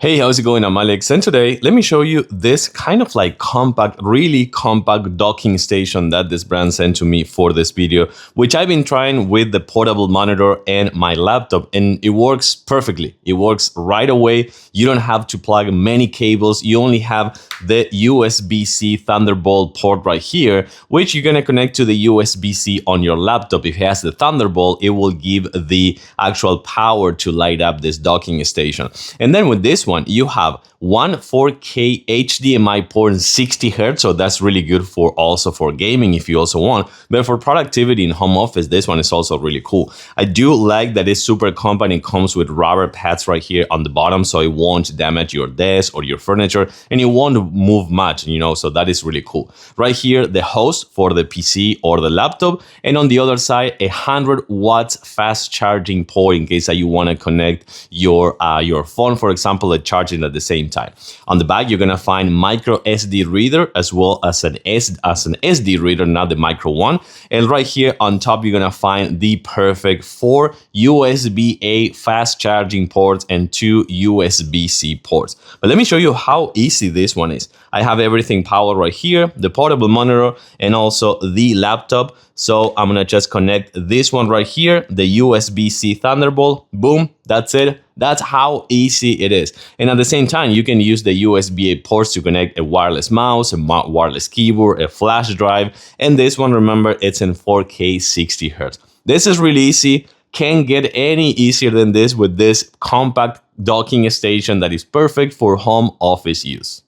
Hey, how's it going? I'm Alex, and today let me show you this kind of like compact, really compact docking station that this brand sent to me for this video, which I've been trying with the portable monitor and my laptop, and it works perfectly. It works right away. You don't have to plug many cables. You only have the USB-C Thunderbolt port right here, which you're gonna connect to the USB-C on your laptop. If it has the Thunderbolt, it will give the actual power to light up this docking station. And then with this one, you have one 4K HDMI port in 60 Hz, so that's really good for also for gaming if you also want. But for productivity in home office, this one is also really cool. I do like that it's super compact. It comes with rubber pads right here on the bottom, so it won't damage your desk or your furniture, and it won't move much, so that is really cool. Right here, the host for the PC or the laptop, and on the other side, 100 watts fast charging port in case that you want to connect your phone, for example, and charging at the same time. On the back, you're gonna find micro SD reader as well as an SD reader, not the micro one. And right here on top, you're gonna find the perfect 4 USB-A fast charging ports and 2 USB-C ports. But let me show you how easy this one is. I have everything powered right here, the portable monitor and also the laptop. So I'm gonna just connect this one right here, the USB-C Thunderbolt, boom, that's it. That's how easy it is. And at the same time, you can use the USB-A ports to connect a wireless mouse, a wireless keyboard, a flash drive. And this one, remember, it's in 4K 60 Hz. This is really easy. Can't get any easier than this with this compact docking station that is perfect for home office use.